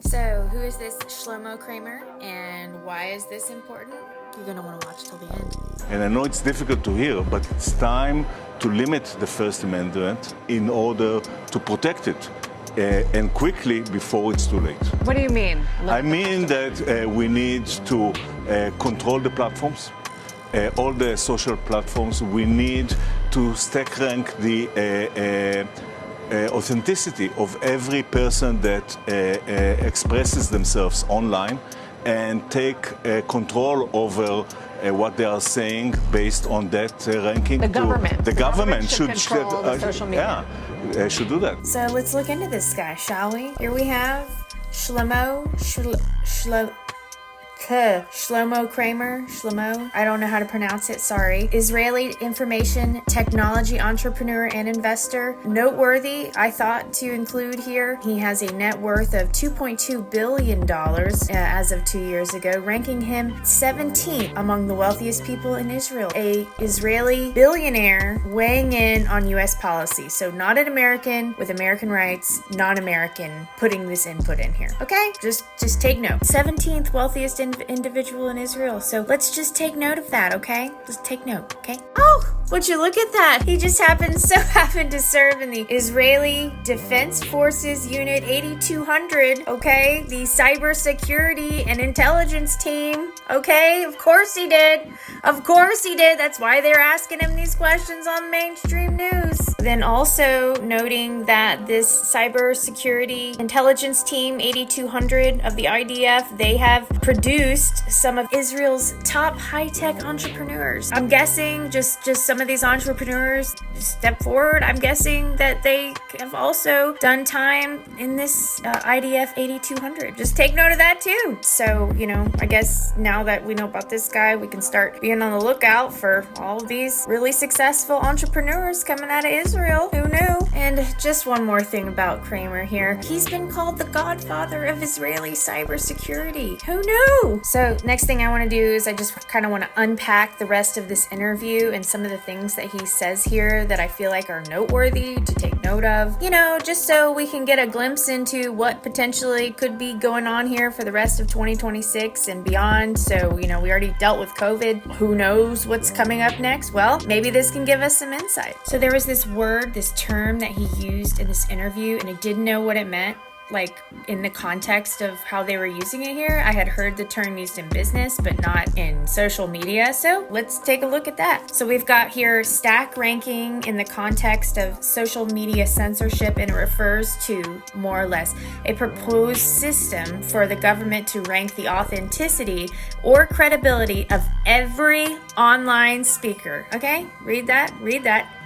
So, who is this Shlomo Kramer, and why is this important? You're going to want to watch till the end. And I know it's difficult to hear, but it's time to limit the First Amendment in order to protect it, and quickly before it's too late. What do you mean? I mean that we need to control the platforms, all the social platforms. We need to stack rank the authenticity of every person that expresses themselves online and take control over what they are saying based on that ranking. The government. The government should control the social media. Yeah, should do that. So, let's look into this guy, shall we? Here we have Shlomo Kramer, I don't know how to pronounce it, sorry. Israeli information technology entrepreneur and investor. Noteworthy, I thought to include here, he has a net worth of $2.2 billion as of 2 years ago, ranking him 17th among the wealthiest people in Israel. A Israeli billionaire weighing in on U.S. policy. So not an American with American rights, non-American putting this input in here. Okay? Just take note. 17th wealthiest individual in Israel. So let's just take note of that, okay? Just take note, okay? Oh, would you look at that? He just happened to serve in the Israeli Defense Forces Unit 8200, okay? The cybersecurity and intelligence team, okay? Of course he did. Of course he did. That's why they're asking him these questions on mainstream news. Then also noting that this cybersecurity intelligence team 8200 of the IDF, they have produced some of Israel's top high-tech entrepreneurs. I'm guessing just some of these entrepreneurs step forward. I'm guessing that they have also done time in this IDF 8200. Just take note of that too. So, I guess now that we know about this guy, we can start being on the lookout for all of these really successful entrepreneurs coming out of Israel. Who knew? And just one more thing about Kramer here. He's been called the godfather of Israeli cybersecurity. Who knew? So next thing I want to do is I just kind of want to unpack the rest of this interview and some of the things that he says here that I feel like are noteworthy to take note of, just so we can get a glimpse into what potentially could be going on here for the rest of 2026 and beyond. So, we already dealt with COVID. Who knows what's coming up next? Well, maybe this can give us some insight. So there was this word, this term that he used in this interview, and I didn't know what it meant. Like in the context of how they were using it here. I had heard the term used in business, but not in social media. So let's take a look at that. So we've got here stack ranking in the context of social media censorship, and it refers to more or less a proposed system for the government to rank the authenticity or credibility of every online speaker. Okay, read that.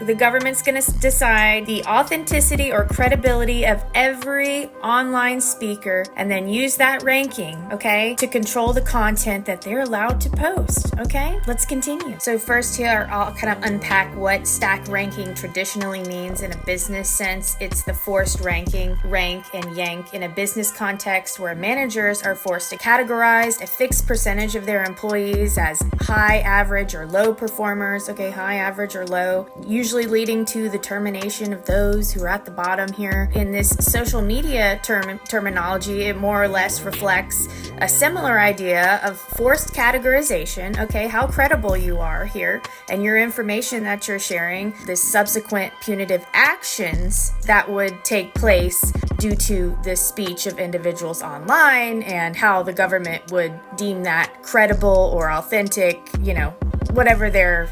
The government's going to decide the authenticity or credibility of every online speaker and then use that ranking, okay, to control the content that they're allowed to post, okay? Let's continue. So first here, I'll kind of unpack what stack ranking traditionally means in a business sense. It's the forced ranking, rank and yank in a business context where managers are forced to categorize a fixed percentage of their employees as high, average, or low performers, okay, high, average, or low, usually leading to the termination of those who are at the bottom here. In this social media terminology, it more or less reflects a similar idea of forced categorization, okay, how credible you are here, and your information that you're sharing, the subsequent punitive actions that would take place due to the speech of individuals online, and how the government would deem that credible or authentic, whatever their,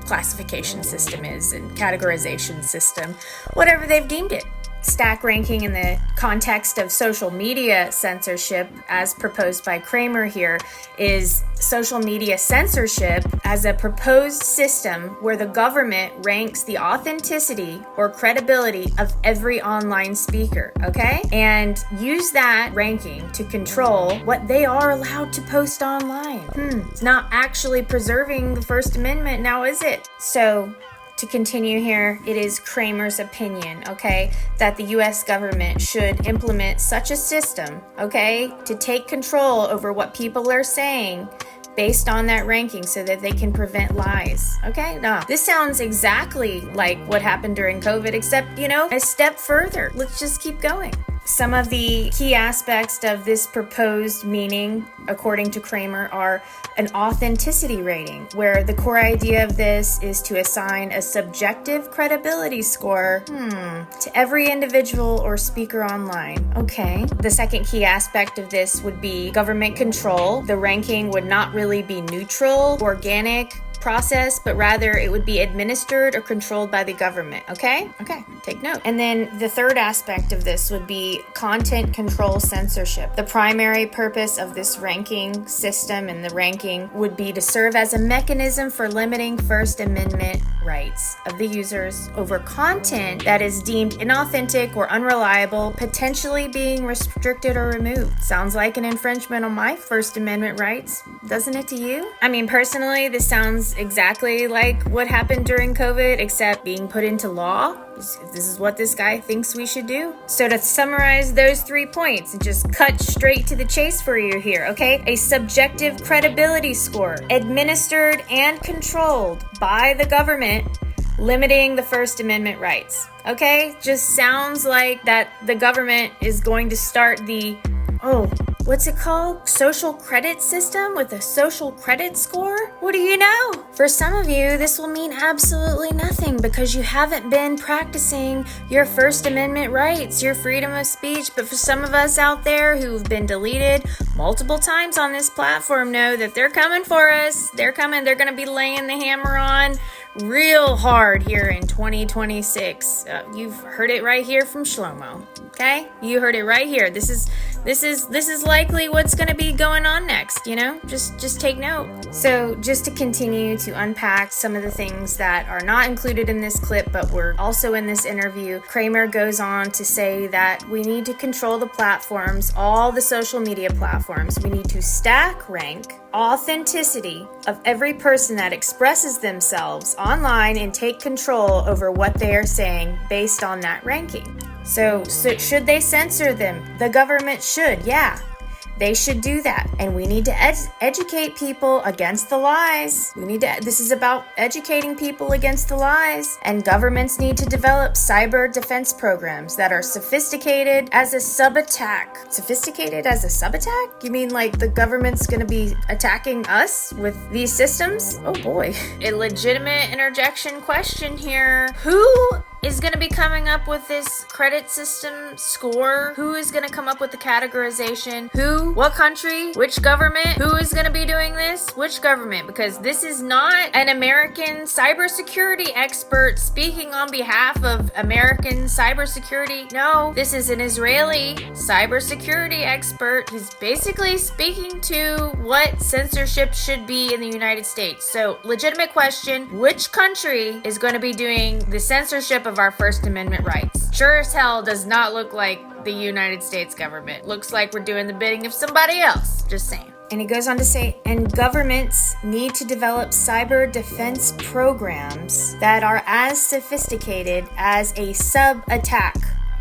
classification system is and categorization system, whatever they've deemed it. Stack ranking in the context of social media censorship, as proposed by Kramer here, is social media censorship as a proposed system where the government ranks the authenticity or credibility of every online speaker, okay? And use that ranking to control what they are allowed to post online. It's not actually preserving the First Amendment now, is it? So, to continue here, it is Kramer's opinion, okay, that the U.S. government should implement such a system, okay, to take control over what people are saying based on that ranking so that they can prevent lies. Okay? Now, this sounds exactly like what happened during COVID, except, a step further. Let's just keep going. Some of the key aspects of this proposed meaning, according to Kramer, are an authenticity rating, where the core idea of this is to assign a subjective credibility score to every individual or speaker online. Okay. The second key aspect of this would be government control. The ranking would not really be neutral, organic process, but rather it would be administered or controlled by the government. Okay, take note. And then the third aspect of this would be content control censorship. The primary purpose of this ranking system and the ranking would be to serve as a mechanism for limiting First Amendment rights of the users over content that is deemed inauthentic or unreliable, potentially being restricted or removed. Sounds like an infringement on my First Amendment rights, doesn't it to you? I mean, personally, this sounds exactly like what happened during COVID, except being put into law. This is what this guy thinks we should do. So to summarize those 3 points and just cut straight to the chase for you here, okay? A subjective credibility score, administered and controlled by the government, limiting the First Amendment rights. Okay? Just sounds like that the government is going to start the, what's it called? Social credit system with a social credit score? What do you know? For some of you, this will mean absolutely nothing because you haven't been practicing your First Amendment rights, your freedom of speech. But for some of us out there who've been deleted multiple times on this platform, know that they're coming for us. They're coming. They're going to be laying the hammer on real hard here in 2026. You've heard it right here from Shlomo. Okay? You heard it right here. This is likely what's going to be going on next, you know? Just take note. So, just to continue to unpack some of the things that are not included in this clip but were also in this interview, Kramer goes on to say that we need to control the platforms, all the social media platforms. We need to stack rank authenticity of every person that expresses themselves online and take control over what they are saying based on that ranking. So should they censor them? The government should, yeah. They should do that. And we need to educate people against the lies. This is about educating people against the lies. And governments need to develop cyber defense programs that are sophisticated as a sub-attack. Sophisticated as a sub-attack? You mean like the government's gonna be attacking us with these systems? Oh boy. A legitimate interjection question here. Who is going to be coming up with this credit system score? Who is going to come up with the categorization? Who? What country? Which government? Who is going to be doing this? Which government? Because this is not an American cybersecurity expert speaking on behalf of American cybersecurity. No, this is an Israeli cybersecurity expert who's basically speaking to what censorship should be in the United States. So, legitimate question, which country is going to be doing the censorship of our First Amendment rights? Sure as hell does not look like the United States government. Looks like we're doing the bidding of somebody else. Just saying. And he goes on to say, and governments need to develop cyber defense programs that are as sophisticated as a sub-attack.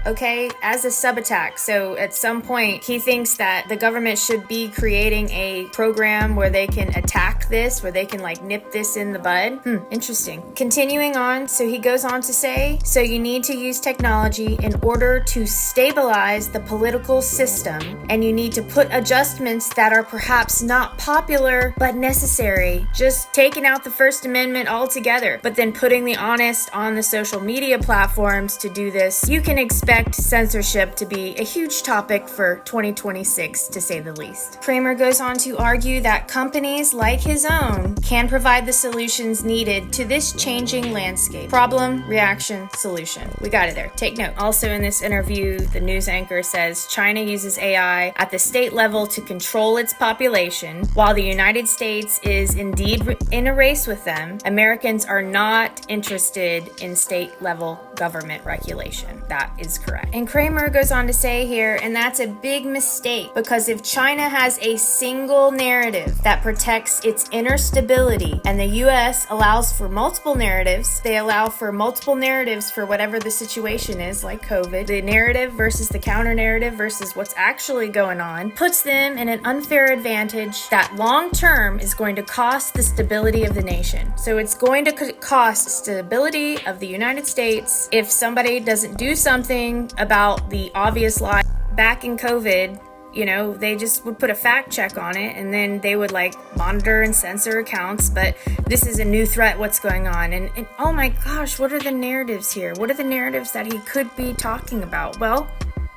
Okay, as a sub-attack. So at some point, he thinks that the government should be creating a program where they can attack this, where they can like nip this in the bud. Interesting. Continuing on, so he goes on to say, so you need to use technology in order to stabilize the political system, and you need to put adjustments that are perhaps not popular, but necessary. Just taking out the First Amendment altogether, but then putting the honest on the social media platforms to do this. You can expect censorship to be a huge topic for 2026, to say the least. Kramer goes on to argue that companies like his own can provide the solutions needed to this changing landscape. Problem, reaction, solution. We got it there. Take note. Also in this interview, the news anchor says China uses AI at the state level to control its population. While the United States is indeed in a race with them, Americans are not interested in state level government regulation. That is correct. And Kramer goes on to say here, and that's a big mistake, because if China has a single narrative that protects its inner stability, and the US allows for multiple narratives, they allow for multiple narratives for whatever the situation is, like COVID, the narrative versus the counter narrative versus what's actually going on, puts them in an unfair advantage that long term is going to cost the stability of the nation. So it's going to cost stability of the United States if somebody doesn't do something about the obvious lie back in COVID, you know, they just would put a fact check on it and then they would like monitor and censor accounts. But this is a new threat. What's going on? And oh my gosh, what are the narratives here? What are the narratives that he could be talking about? Well,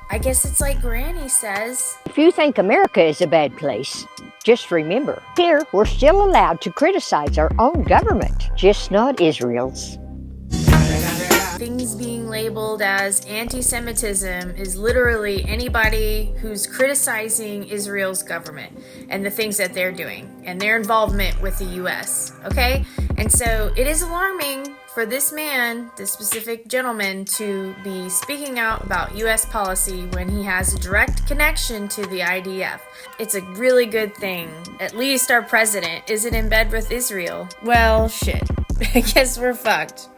I guess it's like Granny says. If you think America is a bad place, just remember, here we're still allowed to criticize our own government, just not Israel's. Things being labeled as anti-Semitism is literally anybody who's criticizing Israel's government and the things that they're doing and their involvement with the US, okay? And so it is alarming for this man, this specific gentleman, to be speaking out about US policy when he has a direct connection to the IDF. It's a really good thing. At least our president isn't in bed with Israel. Well, shit. I guess we're fucked.